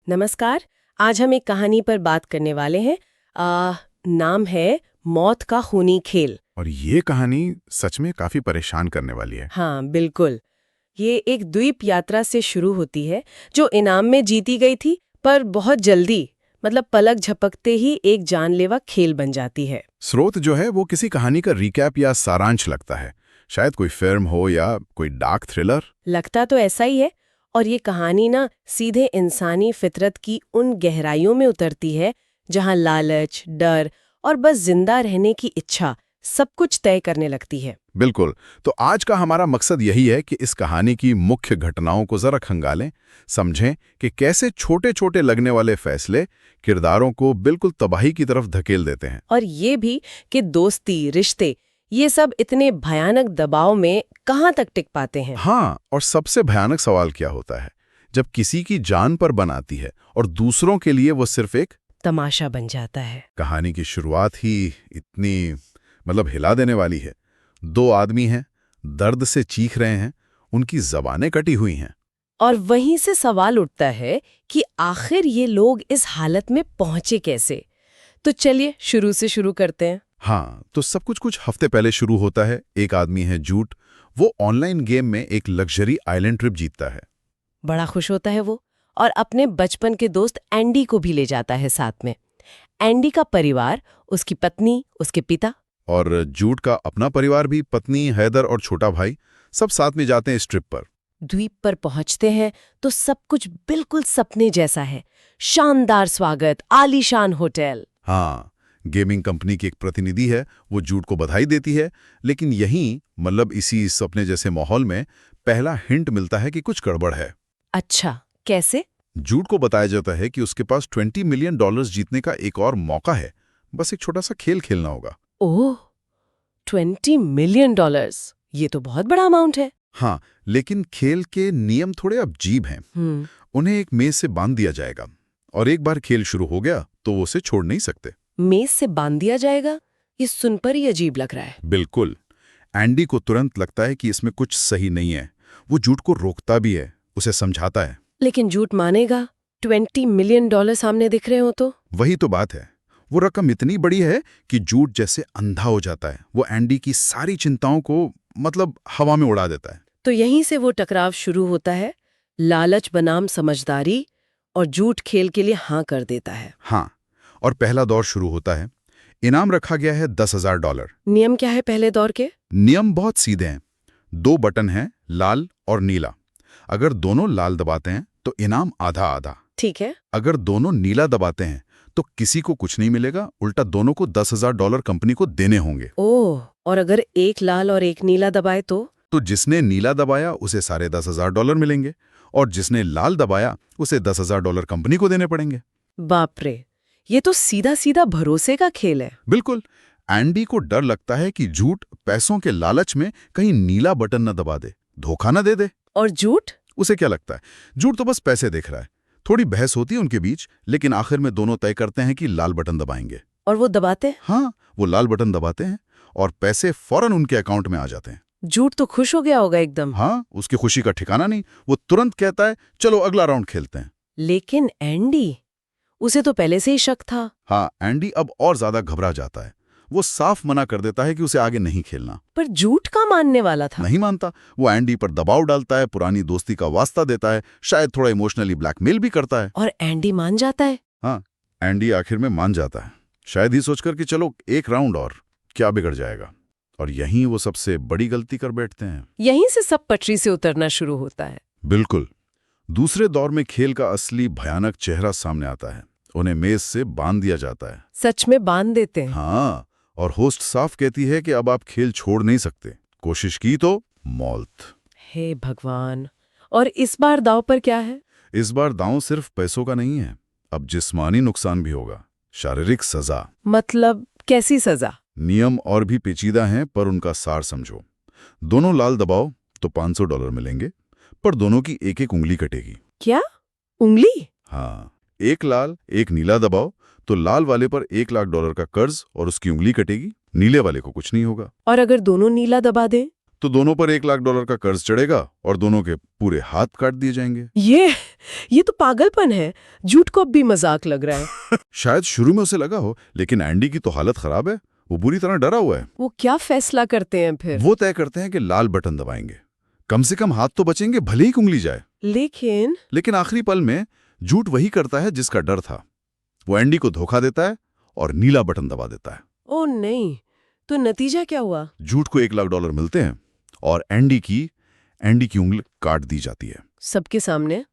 नमस्कार। आज हम एक कहानी पर बात करने वाले हैं। नाम है मौत का खूनी खेल। और ये कहानी सच में काफी परेशान करने वाली है। हाँ, बिल्कुल। ये एक द्वीप यात्रा से शुरू होती है जो इनाम में जीती गई थी, पर बहुत जल्दी मतलब पलक झपकते ही एक जानलेवा खेल बन जाती है। स्रोत जो है वो किसी कहानी का रिकैप या सारांश लगता है। शायद कोई फिल्म हो या कोई डार्क थ्रिलर। लगता तो ऐसा ही है। और ये कहानी ना सीधे इंसानी फितरत की उन गहराइयों में उतरती है जहाँ लालच, डर और बस जिंदा रहने की इच्छा सब कुछ तय करने लगती है। बिल्कुल। तो आज का हमारा मकसद यही है कि इस कहानी की मुख्य घटनाओं को जरा खंगालें, समझें कि कैसे छोटे छोटे लगने वाले फैसले किरदारों को बिल्कुल तबाही की तरफ धकेल देते हैं। और ये भी कि दोस्ती, रिश्ते, ये सब इतने भयानक दबाव में कहाँ तक टिक पाते हैं। हाँ, और सबसे भयानक सवाल क्या होता है जब किसी की जान पर बन आती है और दूसरों के लिए वो सिर्फ एक तमाशा बन जाता है। कहानी की शुरुआत ही इतनी हिला देने वाली है। दो आदमी हैं, दर्द से चीख रहे हैं, उनकी जबानें कटी हुई हैं। और वहीं से सवाल उठता है कि आखिर ये लोग इस हालत में पहुंचे कैसे। तो चलिए शुरू से शुरू करते हैं। हाँ, तो सब कुछ हफ्ते पहले शुरू होता है। एक आदमी है जूट, वो ऑनलाइन गेम में एक लग्जरी आइलैंड ट्रिप जीतता है। बड़ा खुश होता है वो, और अपने बचपन के दोस्त एंडी को भी ले जाता है साथ में। एंडी का परिवार, उसकी पत्नी, उसके पिता। और जूट का अपना परिवार भी, पत्नी हैदर और छोटा भाई, सब साथ में जाते हैं इस ट्रिप पर। द्वीप पर पहुंचते हैं तो सब कुछ बिल्कुल सपने जैसा है। शानदार स्वागत, आलीशान होटल। हाँ, गेमिंग कंपनी की एक प्रतिनिधि है, वो जूट को बधाई देती है। लेकिन यहीं इसी सपने जैसे माहौल में पहला हिंट मिलता है कि कुछ गड़बड़ है। अच्छा, कैसे? जूट को बताया जाता है कि उसके पास $20 मिलियन जीतने का एक और मौका है। बस एक छोटा सा खेल खेलना होगा। ओह, $20 मिलियन, ये तो बहुत बड़ा अमाउंट है। हाँ, लेकिन खेल के नियम थोड़े अजीब हैं। उन्हें एक मेज से बांध दिया जाएगा और एक बार खेल शुरू हो गया तो वो उसे छोड़ नहीं सकते। मेज से बांध दिया जाएगा? ये सुन पर ही अजीब लग रहा है। बिल्कुल। एंडी को तुरंत लगता है कि इसमें कुछ सही नहीं है। वो जूट को रोकता भी है, उसे समझाता है। लेकिन झूठ मानेगा? $20 मिलियन सामने दिख रहे हो तो? वही तो बात है। वो रकम इतनी बड़ी है कि जूट जैसे अंधा हो जाता है। वो एंडी की सारी चिंताओं को हवा में उड़ा देता है। तो यहीं से वो टकराव शुरू होता है। लालच बनाम समझदारी, और झूठ खेल के लिए हाँ कर देता है। हाँ, और पहला दौर शुरू होता है। इनाम रखा गया है $10,000। नियम क्या है पहले दौर के? नियम बहुत सीधे हैं। 2 बटन हैं, लाल और नीला। अगर दोनों लाल दबाते हैं तो इनाम आधा आधा। ठीक है। अगर दोनों नीला दबाते हैं तो किसी को कुछ नहीं मिलेगा, उल्टा दोनों को $10,000 कंपनी को देने होंगे। ओह, और अगर एक लाल और एक नीला दबाए तो जिसने नीला दबाया उसे सारे $10,000 मिलेंगे, और जिसने लाल दबाया उसे $10,000 कंपनी को देने पड़ेंगे। बाप रे, ये तो सीधा सीधा भरोसे का खेल है। बिल्कुल। एंडी को डर लगता है कि झूठ पैसों के लालच में कहीं नीला बटन न दबा दे, धोखा न दे दे। और झूठ? उसे क्या लगता है, झूठ तो बस पैसे देख रहा है। थोड़ी बहस होती है उनके बीच, लेकिन आखिर में दोनों तय करते हैं कि लाल बटन दबाएंगे। और वो दबाते? हाँ, वो लाल बटन दबाते हैं और पैसे फौरन उनके अकाउंट में आ जाते हैं। झूठ तो खुश हो गया होगा एकदम। हाँ, उसकी खुशी का ठिकाना नहीं। वो तुरंत कहता है, चलो अगला राउंड खेलते हैं। लेकिन एंडी, उसे तो पहले से ही शक था। हाँ, एंडी अब और ज्यादा घबरा जाता है। वो साफ मना कर देता है कि उसे आगे नहीं खेलना। पर झूठ का मानने वाला था। नहीं मानता। वो एंडी पर दबाव डालता है, पुरानी दोस्ती का वास्ता देता है, शायद थोड़ा इमोशनली ब्लैकमेल भी करता है। और एंडी मान जाता है। हाँ, एंडी आखिर में मान जाता है, शायद ही सोचकर कि चलो एक राउंड और, क्या बिगड़ जाएगा। और यहीं वो सबसे बड़ी गलती कर बैठते हैं। यहीं से सब पटरी से उतरना शुरू होता है। बिल्कुल। दूसरे दौर में खेल का असली भयानक चेहरा सामने आता है। उन्हें मेज से बांध दिया जाता है। सच में बांध देते हैं? हाँ, और होस्ट साफ कहती है कि अब आप खेल छोड़ नहीं सकते, कोशिश की तो मौत। हे भगवान। और इस बार दांव पर क्या है? इस बार दांव सिर्फ पैसों का नहीं है, अब जिस्मानी नुकसान भी होगा, शारीरिक सजा। मतलब कैसी सजा? नियम और भी पेचीदा हैं, पर उनका सार समझो। दोनों लाल दबाओ तो $500 मिलेंगे, पर दोनों की एक एक उंगली कटेगी। क्या? उंगली? हाँ, एक लाल एक नीला दबाओ तो लाल वाले पर $1,00,000 का कर्ज और उसकी उंगली कटेगी, नीले वाले को कुछ नहीं होगा। और अगर दोनों नीला दबा दें? तो दोनों पर $1 लाख का कर्ज चढ़ेगा और दोनों के पूरे हाथ काट दिए जाएंगे। ये तो पागलपन है। झूठ को अब भी मजाक लग रहा है। शायद शुरू में उसे लगा हो, लेकिन एंडी की तो हालत खराब है। वो बुरी तरह डरा हुआ है। वो क्या फैसला करते हैं फिर? वो तय करते हैं कि लाल बटन दबाएंगे। कम से कम हाथ तो बचेंगे, भले ही कुंगली जाए। लेकिन आखिरी पल में झूठ वही करता है जिसका डर था। वो एंडी को धोखा देता है और नीला बटन दबा देता है। ओ नहीं, तो नतीजा क्या हुआ? झूठ को $1 लाख मिलते हैं और एंडी की उंगली काट दी जाती है। सबके सामने?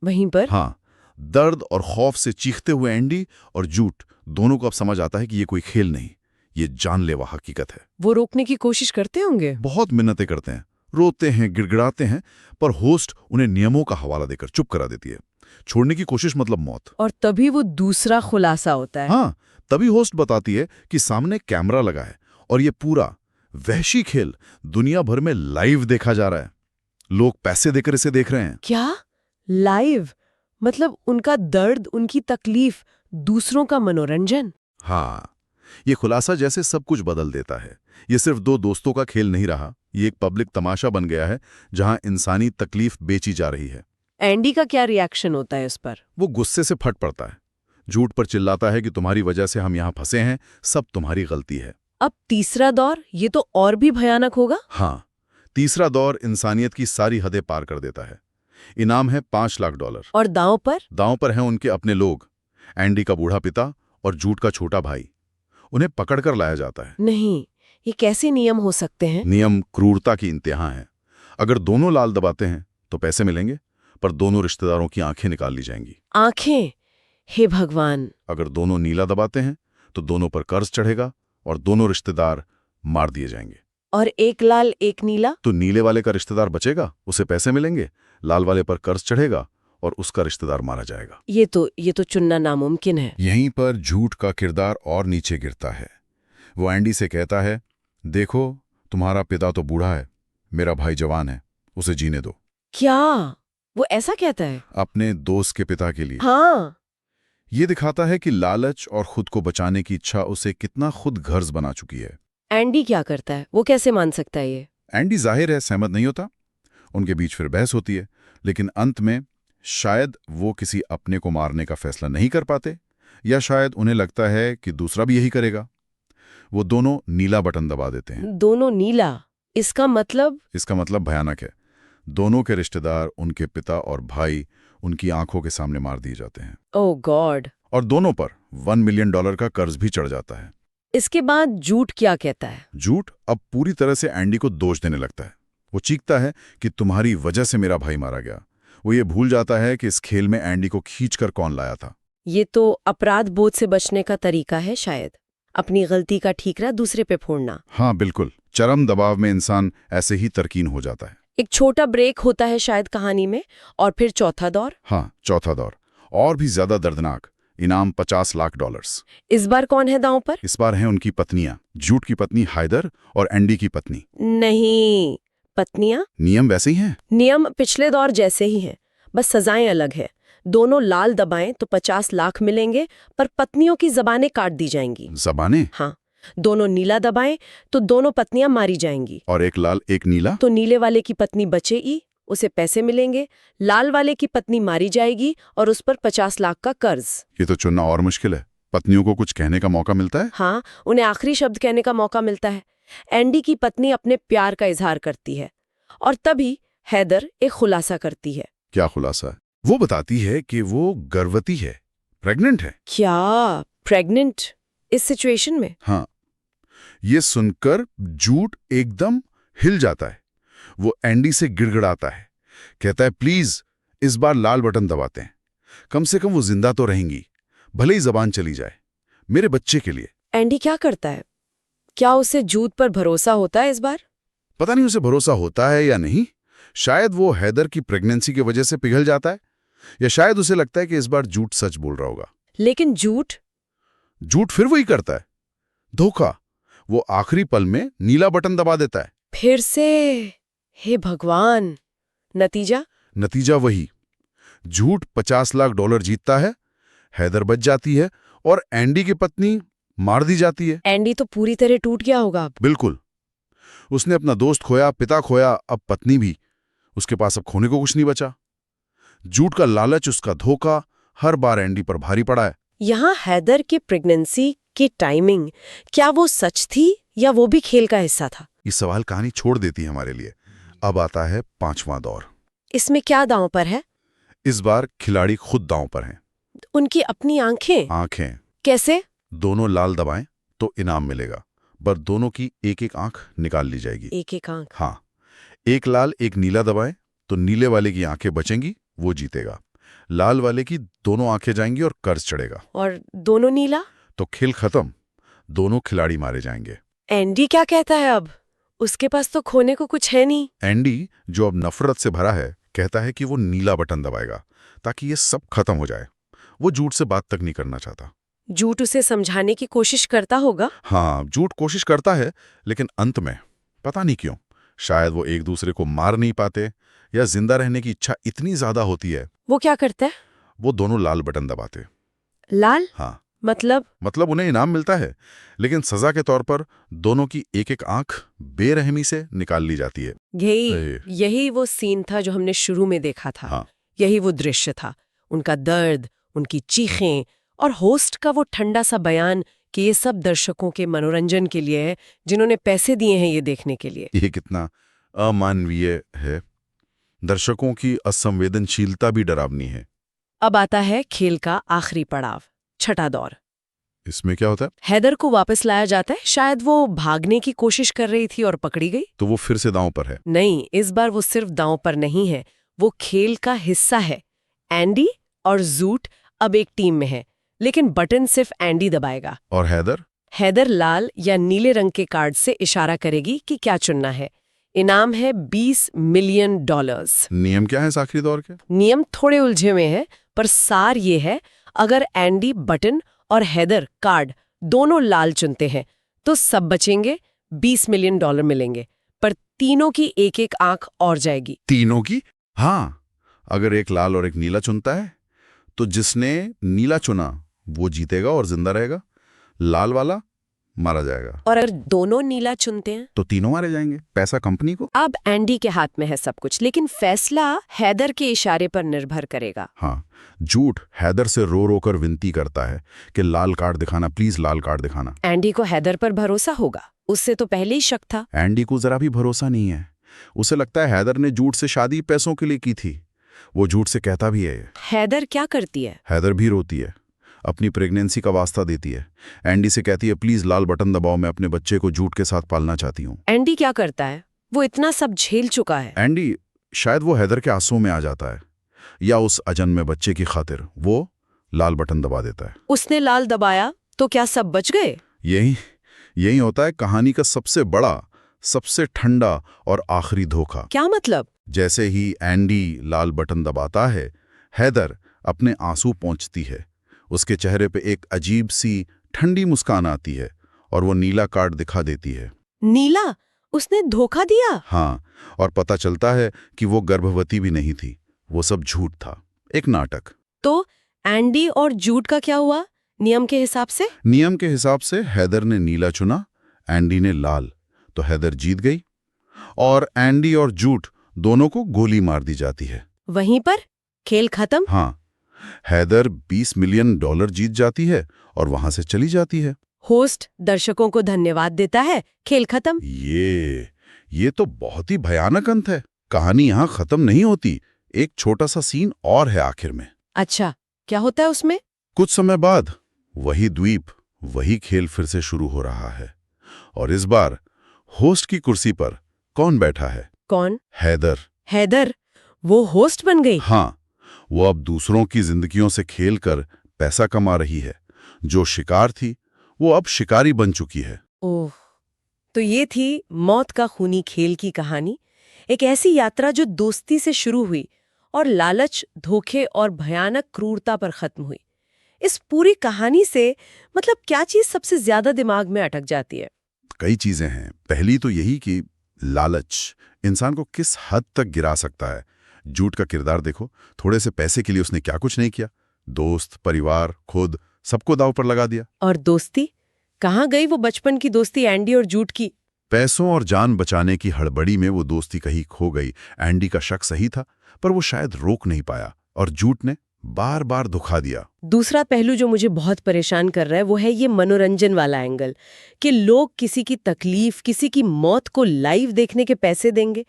वहीं पर? हाँ, दर्द और खौफ से चीखते हुए एंडी और झूठ दोनों को अब समझ आता है कि ये कोई खेल नहीं, ये जानलेवा हकीकत है। वो रोकने की कोशिश करते होंगे? बहुत मिन्नतें करते हैं, रोते हैं, गिड़गिड़ाते हैं, पर होस्ट उन्हें नियमों का हवाला देकर चुप करा देती है। छोड़ने की कोशिश मतलब मौत। और तभी वो दूसरा खुलासा होता है। हाँ, तभी होस्ट बताती है कि सामने कैमरा लगा है और ये पूरा वहशी खेल दुनिया भर में लाइव देखा जा रहा है। लोग पैसे देकर इसे देख रहे हैं। क्या? लाइव? मतलब उनका दर्द, उनकी तकलीफ, दूसरों का मनोरंजन? हाँ, ये खुलासा जैसे सब कुछ बदल देता है। ये सिर्फ दो दोस्तों का खेल नहीं रहा, ये एक पब्लिक तमाशा बन गया है जहां इंसानी तकलीफ बेची जा रही है। एंडी का क्या रिएक्शन होता है इस पर? वो गुस्से से फट पड़ता है, झूठ पर चिल्लाता है कि तुम्हारी वजह से हम यहां फंसे हैं, सब तुम्हारी गलती है। अब तीसरा दौर, ये तो और भी भयानक होगा। हाँ, तीसरा दौर इंसानियत की सारी हदें पार कर देता है। इनाम है $5 लाख। और दांव पर? दांव पर हैं उनके अपने लोग, एंडी का बूढ़ा पिता और झूठ का छोटा भाई। उन्हें पकड़कर लाया जाता है। नहीं, ये कैसे नियम हो सकते हैं? नियम क्रूरता की इंतहा है। अगर दोनों लाल दबाते हैं तो पैसे मिलेंगे, पर दोनों रिश्तेदारों की आंखें निकाल ली जाएंगी। आंखें? हे भगवान! अगर दोनों नीला दबाते हैं तो दोनों पर कर्ज चढ़ेगा और दोनों रिश्तेदार मार दिए जाएंगे। और एक लाल एक नीला? तो नीले वाले का रिश्तेदार बचेगा, उसे पैसे मिलेंगे। लाल वाले पर कर्ज चढ़ेगा और उसका रिश्तेदार मारा जाएगा। ये तो चुनना नामुमकिन है। यहीं पर झूठ का किरदार और नीचे गिरता है। वो एंडी से कहता है, देखो, तुम्हारा पिता तो बूढ़ा है, मेरा भाई जवान है, उसे जीने दो। क्या वो ऐसा कहता है? अपने दोस्त के पिता के लिए। हाँ। ये दिखाता है कि लालच और खुद को बचाने की इच्छा उसे कितना खुद गर्ज बना चुकी है। एंडी क्या करता है? वो कैसे मान सकता है ये? एंडी जाहिर है सहमत नहीं होता। उनके बीच फिर बहस होती है, लेकिन अंत में शायद वो किसी अपने को मारने का फैसला नहीं कर पाते, या शायद उन्हें लगता है कि दूसरा भी यही करेगा। वो दोनों नीला बटन दबा देते हैं। दोनों नीला? इसका मतलब भयानक है। दोनों के रिश्तेदार, उनके पिता और भाई, उनकी आंखों के सामने मार दिए जाते हैं। ओह गॉड! और दोनों पर $1 मिलियन का कर्ज भी चढ़ जाता है। इसके बाद झूठ क्या कहता है? झूठ अब पूरी तरह से एंडी को दोष देने लगता है। वो चीखता है कि तुम्हारी वजह से मेरा भाई मारा गया। वो ये भूल जाता है कि इस खेल में एंडी को खींचकर कौन लाया था। ये तो अपराध बोध से बचने का तरीका है शायद, अपनी गलती का ठीकरा दूसरे पे फोड़ना। हाँ बिल्कुल, चरम दबाव में इंसान ऐसे ही तरकीन हो जाता है। एक छोटा ब्रेक होता है शायद कहानी में, और फिर चौथा दौर। हाँ, चौथा दौर और भी ज्यादा दर्दनाक। इनाम $50 लाख। इस बार कौन है दांव पर? इस बार हैं उनकी पत्नियां, झूठ की पत्नी हैदर और एंडी की पत्नी। नहीं, पत्नियां? नियम वैसे ही हैं। नियम पिछले दौर जैसे ही हैं, बस सजाएं अलग है। दोनों लाल दबाएं तो 50 लाख मिलेंगे, पर पत्नियों की जबानें काट दी जाएंगी। जबानें? हाँ। दोनों नीला दबाएं तो दोनों पत्नियां मारी जाएंगी। और एक लाल एक नीला? तो नीले वाले की पत्नी बचेगी, उसे पैसे मिलेंगे। लाल वाले की पत्नी मारी जाएगी और उस पर 50 लाख का कर्ज। ये तो चुनना और मुश्किल है। पत्नियों को कुछ कहने का मौका मिलता है? हाँ, उन्हें आखिरी शब्द कहने का मौका मिलता है। एंडी की पत्नी अपने प्यार का इजहार करती है, और तभी हैदर एक खुलासा करती है। क्या खुलासा है? वो बताती है कि वो गर्भवती है, प्रेग्नेंट है। क्या? प्रेग्नेंट? इस सिचुएशन में? हाँ। ये सुनकर झूठ एकदम हिल जाता है। वो एंडी से गिड़गिड़ाता है, कहता है प्लीज इस बार लाल बटन दबाते हैं, कम से कम वो जिंदा तो रहेंगी, भले ही जबान चली जाए, मेरे बच्चे के लिए। एंडी क्या करता है? क्या उसे झूठ पर भरोसा होता है इस बार? पता नहीं उसे भरोसा होता है या नहीं। शायद वो हैदर की प्रेगनेंसी की वजह से पिघल जाता है, या शायद उसे लगता है कि इस बार झूठ सच बोल रहा होगा। लेकिन झूठ फिर वही करता है, धोखा। वो आखिरी पल में नीला बटन दबा देता है। फिर से? हे भगवान! नतीजा वही। झूठ $50 लाख जीतता है, हैदर बच जाती है और एंडी की पत्नी मार दी जाती है। एंडी तो पूरी तरह टूट गया होगा अब। बिल्कुल। उसने अपना दोस्त खोया, पिता खोया, अब पत्नी भी। उसके पास अब खोने को कुछ नहीं बचा। झूठ का लालच, उसका धोखा हर बार एंडी पर भारी पड़ा है। यहाँ हैदर के प्रेगनेंसी की टाइमिंग, क्या वो सच थी या वो भी खेल का हिस्सा था? ये सवाल कहानी छोड़ देती है हमारे लिए। अब आता है 5वां दौर। इसमें क्या दांव पर है? इस बार खिलाड़ी खुद दांव पर हैं। उनकी अपनी आंखें? आंखें। कैसे? दोनों लाल दबाएं तो इनाम मिलेगा, पर दोनों की एक एक आंख निकाल ली जाएगी। एक एक आंख? हाँ, एक लाल एक नीला दबाएं तो नीले वाले की आंखें बचेंगी, वो जीतेगा। लाल वाले की दोनों आंखें जाएंगी और कर्ज चढ़ेगा। और दोनों नीला? तो खेल खत्म, दोनों खिलाड़ी मारे जाएंगे। एंडी क्या कहता है अब? उसके पास तो खोने को कुछ है नहीं। एंडी, जो अब नफरत से भरा है, कहता है कि वो नीला बटन दबाएगा ताकि ये सब खत्म हो जाए। वो झूठ से बात तक नहीं करना चाहता। झूठ उसे समझाने की कोशिश करता होगा। हाँ, झूठ कोशिश करता है, लेकिन अंत में पता नहीं क्यों, शायद वो एक दूसरे को मार नहीं पाते या जिंदा रहने की इच्छा इतनी ज्यादा होती है। वो क्या करता है? वो दोनों लाल बटन दबाते। लाल? हाँ, मतलब उन्हें इनाम मिलता है, लेकिन सजा के तौर पर दोनों की एक एक आंख बेरहमी से निकाल ली जाती है। यही वो सीन था जो हमने शुरू में देखा था। हाँ। यही वो दृश्य था, उनका दर्द, उनकी चीखें और होस्ट का वो ठंडा सा बयान कि ये सब दर्शकों के मनोरंजन के लिए है, जिन्होंने पैसे दिए हैं ये देखने के लिए। ये कितना अमानवीय है। दर्शकों की असंवेदनशीलता भी डरावनी है। अब आता है खेल का आखिरी पड़ाव, छठा दौर। इसमें क्या होता है? हैदर को वापस लाया जाता है। शायद वो भागने की कोशिश कर रही थी और पकड़ी गई। तो वो फिर से दांव पर है? नहीं, इस बार वो सिर्फ दांव पर नहीं है, वो खेल का हिस्सा है। एंडी और जूट अब एक टीम में है, लेकिन बटन सिर्फ एंडी दबाएगा। और हैदर? हैदर लाल या नीले रंग के कार्ड से इशारा करेगी कि क्या चुनना है। इनाम है $20 मिलियन। नियम क्या है इस आखिरी दौर के? नियम थोड़े उलझे हुए हैं, पर सार ये है, अगर एंडी बटन और हैदर कार्ड दोनों लाल चुनते हैं तो सब बचेंगे, $20 मिलियन मिलेंगे, पर तीनों की एक एक आंख और जाएगी। तीनों की? हाँ, अगर एक लाल और एक नीला चुनता है तो जिसने नीला चुना वो जीतेगा और जिंदा रहेगा, लाल वाला मारा जाएगा। और अगर दोनों नीला चुनते हैं तो तीनों मारे जाएंगे, पैसा कंपनी को। अब एंडी के हाथ में है सब कुछ, लेकिन फैसला हैदर के इशारे पर निर्भर करेगा। हाँ, झूठ हैदर से रो रो कर विनती करता है कि लाल कार्ड दिखाना, प्लीज लाल कार्ड दिखाना। एंडी को हैदर पर भरोसा होगा, उससे तो पहले ही शक था। एंडी को जरा भी भरोसा नहीं है। उसे लगता है हैदर ने झूठ से शादी पैसों के लिए की थी। वो झूठ से कहता भी है। हैदर क्या करती है? हैदर भी रोती है, अपनी प्रेगनेंसी का वास्ता देती है। एंडी से कहती है, प्लीज लाल बटन दबाओ, मैं अपने बच्चे को झूठ के साथ पालना चाहती हूँ। एंडी क्या करता है? वो इतना सब झेल चुका है। एंडी, शायद वो हैदर के आंसुओं में आ जाता है, या उस अजन्मे बच्चे की खातिर वो लाल बटन दबा देता है। उसने लाल दबाया तो क्या सब बच गए? यही होता है कहानी का सबसे बड़ा, सबसे ठंडा और आखिरी धोखा। क्या मतलब? जैसे ही एंडी लाल बटन दबाता है, हैदर अपने आंसू पोंछती है। उसके चेहरे पे एक अजीब सी ठंडी मुस्कान आती है और वो नीला कार्ड दिखा देती है। नीला? उसने धोखा दिया? हाँ, और पता चलता है कि वो गर्भवती भी नहीं थी, वो सब झूठ था, एक नाटक। तो एंडी और जूट का क्या हुआ नियम के हिसाब से? नियम के हिसाब से हैदर ने नीला चुना, एंडी ने लाल, तो हैदर जीत गई और एंडी और जूट दोनों को गोली मार दी जाती है। वहीं पर खेल खत्म? हाँ, हैदर $20 मिलियन जीत जाती है और वहां से चली जाती है। होस्ट दर्शकों को धन्यवाद देता है, खेल खत्म। ये तो बहुत ही भयानक अंत है। कहानी यहाँ खत्म नहीं होती, एक छोटा सा सीन और है आखिर में। अच्छा, क्या होता है उसमें? कुछ समय बाद वही द्वीप, वही खेल फिर से शुरू हो रहा है, और इस बार होस्ट की कुर्सी पर कौन बैठा है? कौन? हैदर। हैदर? वो होस्ट बन गई? हाँ, वो अब दूसरों की जिंदगियों से खेलकर पैसा कमा रही है। जो शिकार थी वो अब शिकारी बन चुकी है। ओह, तो ये थी मौत का खूनी खेल की कहानी। एक ऐसी यात्रा जो दोस्ती से शुरू हुई और लालच, धोखे और भयानक क्रूरता पर खत्म हुई। इस पूरी कहानी से मतलब क्या चीज सबसे ज्यादा दिमाग में अटक जाती है? कई चीजें हैं। पहली तो यही कि लालच इंसान को किस हद तक गिरा सकता है। झूठ का किरदार देखो, थोड़े से पैसे के लिए उसने क्या कुछ नहीं किया। दोस्त, परिवार, खुद सबको दांव पर लगा दिया। और दोस्ती? कहाँ गई वो बचपन की दोस्ती एंडी और जूट की? पैसों और जान बचाने की हड़बड़ी में वो दोस्ती कहीं खो गई। एंडी का शक सही था, पर वो शायद रोक नहीं पाया और झूठ ने बार बार धोखा दिया। दूसरा पहलू जो मुझे बहुत परेशान कर रहा है वो है ये मनोरंजन वाला एंगल, कि लोग किसी की तकलीफ, किसी की मौत को लाइव देखने के पैसे देंगे।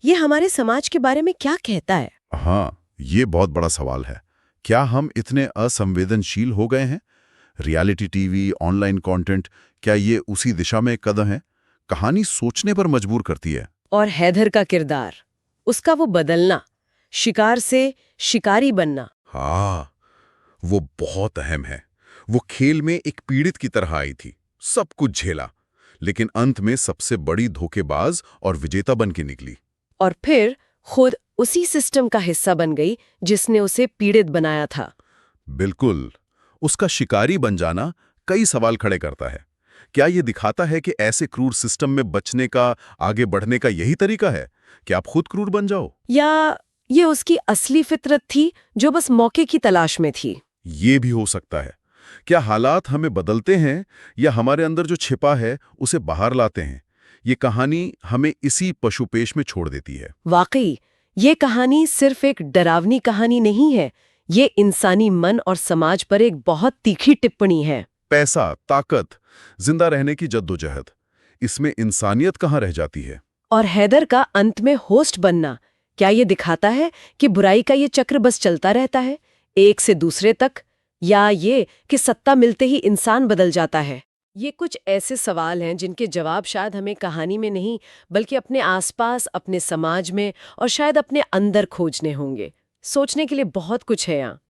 ये हमारे समाज के बारे में क्या कहता है? हाँ, ये बहुत बड़ा सवाल है। क्या हम इतने असंवेदनशील हो गए हैं? रियलिटी टीवी, ऑनलाइन कंटेंट, क्या ये उसी दिशा में एक कदम है? कहानी सोचने पर मजबूर करती है। और हैदर का किरदार, उसका वो बदलना, शिकार से शिकारी बनना। हाँ, वो बहुत अहम है। वो खेल में एक पीड़ित की तरह आई थी, सब कुछ झेला, लेकिन अंत में सबसे बड़ी धोखेबाज और विजेता बन के निकली। और फिर खुद उसी सिस्टम का हिस्सा बन गई जिसने उसे पीड़ित बनाया था। बिल्कुल। उसका शिकारी बन जाना कई सवाल खड़े करता है। क्या ये दिखाता है कि ऐसे क्रूर सिस्टम में बचने का, आगे बढ़ने का यही तरीका है कि आप खुद क्रूर बन जाओ? या ये उसकी असली फितरत थी जो बस मौके की तलाश में थी? ये भी हो सकता है। क्या हालात हमें बदलते हैं या हमारे अंदर जो छिपा है उसे बाहर लाते हैं? ये कहानी हमें इसी पशुपेश में छोड़ देती है। वाकई, ये कहानी सिर्फ एक डरावनी कहानी नहीं है, ये इंसानी मन और समाज पर एक बहुत तीखी टिप्पणी है। पैसा, ताकत, जिंदा रहने की जद्दोजहद, इसमें इंसानियत कहाँ रह जाती है? और हैदर का अंत में होस्ट बनना, क्या ये दिखाता है कि बुराई का ये चक्र बस चलता रहता है, एक से दूसरे तक, या ये कि सत्ता मिलते ही इंसान बदल जाता है? ये कुछ ऐसे सवाल हैं जिनके जवाब शायद हमें कहानी में नहीं, बल्कि अपने आसपास, अपने समाज में और शायद अपने अंदर खोजने होंगे। सोचने के लिए बहुत कुछ है यहाँ।